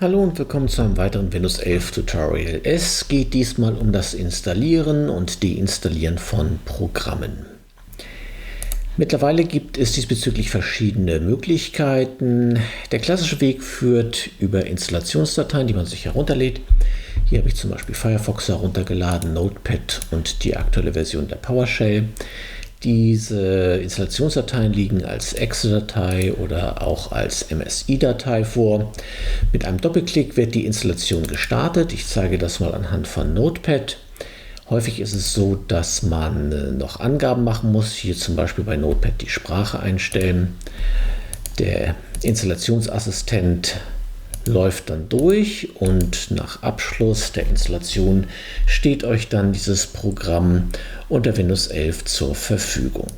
Hallo und willkommen zu einem weiteren Windows 11 Tutorial. Es geht diesmal um das Installieren und Deinstallieren von Programmen. Mittlerweile gibt es diesbezüglich verschiedene Möglichkeiten. Der klassische Weg führt über Installationsdateien, die man sich herunterlädt. Hier habe ich zum Beispiel Firefox heruntergeladen, Notepad und die aktuelle Version der PowerShell. Diese Installationsdateien liegen als Exe-Datei oder auch als MSI-Datei vor. Mit einem Doppelklick wird die Installation gestartet. Ich zeige das mal anhand von Notepad. Häufig ist es so, dass man noch Angaben machen muss. Hier zum Beispiel bei Notepad die Sprache einstellen. Der Installationsassistent läuft dann durch und nach Abschluss der Installation steht euch dann dieses Programm unter Windows 11 zur Verfügung.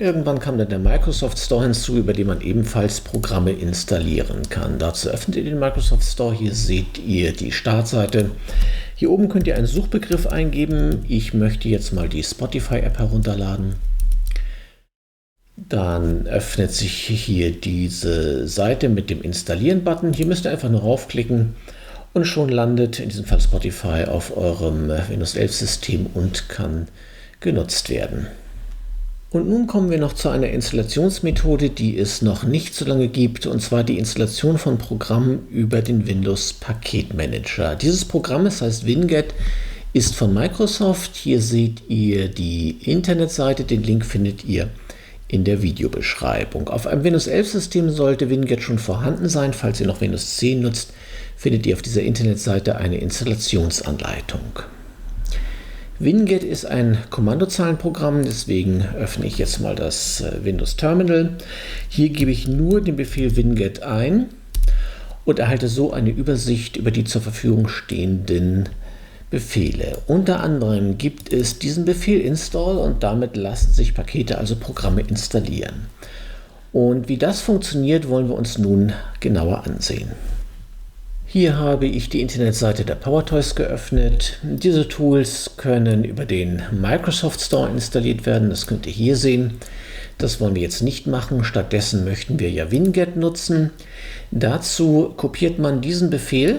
Irgendwann kam dann der Microsoft Store hinzu, über den man ebenfalls Programme installieren kann. Dazu öffnet ihr den Microsoft Store. Hier seht ihr die Startseite. Hier oben könnt ihr einen Suchbegriff eingeben. Ich möchte jetzt mal die Spotify-App herunterladen. Dann öffnet sich hier diese Seite mit dem Installieren-Button. Hier müsst ihr einfach nur raufklicken und schon landet in diesem Fall Spotify auf eurem Windows 11 System und kann genutzt werden. Und nun kommen wir noch zu einer Installationsmethode, die es noch nicht so lange gibt, und zwar die Installation von Programmen über den Windows Paketmanager. Dieses Programm, das heißt Winget, ist von Microsoft. Hier seht ihr die Internetseite, den Link findet ihr in der Videobeschreibung. Auf einem Windows 11 System sollte Winget schon vorhanden sein. Falls ihr noch Windows 10 nutzt, findet ihr auf dieser Internetseite eine Installationsanleitung. Winget ist ein Kommandozeilenprogramm, deswegen öffne ich jetzt mal das Windows Terminal. Hier gebe ich nur den Befehl Winget ein und erhalte so eine Übersicht über die zur Verfügung stehenden Befehle. Unter anderem gibt es diesen Befehl install und damit lassen sich Pakete, also Programme, installieren. Und wie das funktioniert, wollen wir uns nun genauer ansehen. Hier habe ich die Internetseite der PowerToys geöffnet. Diese Tools können über den Microsoft Store installiert werden. Das könnt ihr hier sehen. Das wollen wir jetzt nicht machen. Stattdessen möchten wir ja Winget nutzen. Dazu kopiert man diesen Befehl,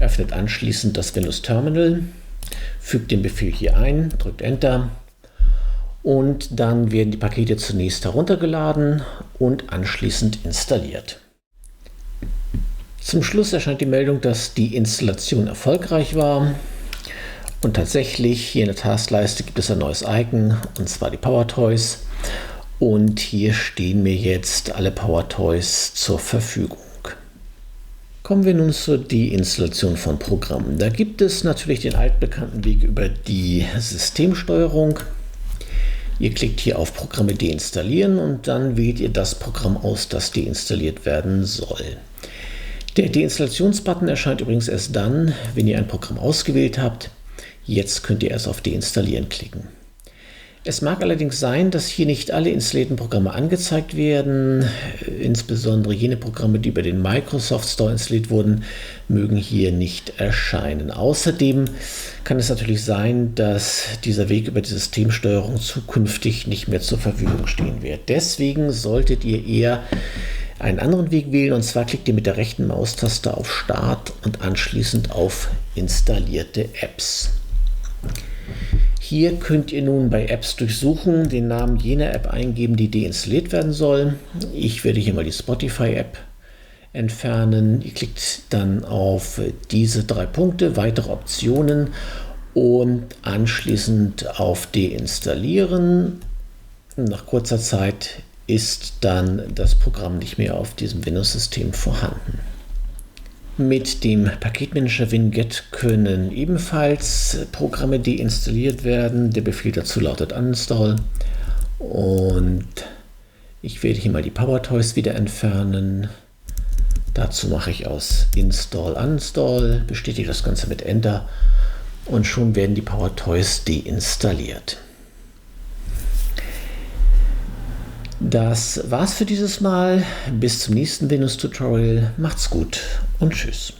öffnet anschließend das Windows Terminal, fügt den Befehl hier ein, drückt Enter und dann werden die Pakete zunächst heruntergeladen und anschließend installiert. Zum Schluss erscheint die Meldung, dass die Installation erfolgreich war. Und tatsächlich, hier in der Taskleiste gibt es ein neues Icon, und zwar die PowerToys. Und hier stehen mir jetzt alle PowerToys zur Verfügung. Kommen wir nun zur Deinstallation von Programmen. Da gibt es natürlich den altbekannten Weg über die Systemsteuerung. Ihr klickt hier auf Programme deinstallieren und dann wählt ihr das Programm aus, das deinstalliert werden soll. Der Deinstallationsbutton erscheint übrigens erst dann, wenn ihr ein Programm ausgewählt habt. Jetzt könnt ihr erst auf Deinstallieren klicken. Es mag allerdings sein, dass hier nicht alle installierten Programme angezeigt werden. Insbesondere jene Programme, die über den Microsoft Store installiert wurden, mögen hier nicht erscheinen. Außerdem kann es natürlich sein, dass dieser Weg über die Systemsteuerung zukünftig nicht mehr zur Verfügung stehen wird. Deswegen solltet ihr eher einen anderen Weg wählen, und zwar klickt ihr mit der rechten Maustaste auf Start und anschließend auf Installierte Apps. Hier könnt ihr nun bei Apps durchsuchen, den Namen jener App eingeben, die deinstalliert werden soll. Ich werde hier mal die Spotify-App entfernen. Ihr klickt dann auf diese 3 Punkte, weitere Optionen und anschließend auf Deinstallieren. Nach kurzer Zeit ist dann das Programm nicht mehr auf diesem Windows-System vorhanden. Mit dem Paketmanager Winget können ebenfalls Programme deinstalliert werden. Der Befehl dazu lautet uninstall. Und ich werde hier mal die PowerToys wieder entfernen. Dazu mache ich aus Install, Uninstall, bestätige das Ganze mit Enter und schon werden die PowerToys deinstalliert. Das war's für dieses Mal. Bis zum nächsten Windows-Tutorial. Macht's gut und tschüss.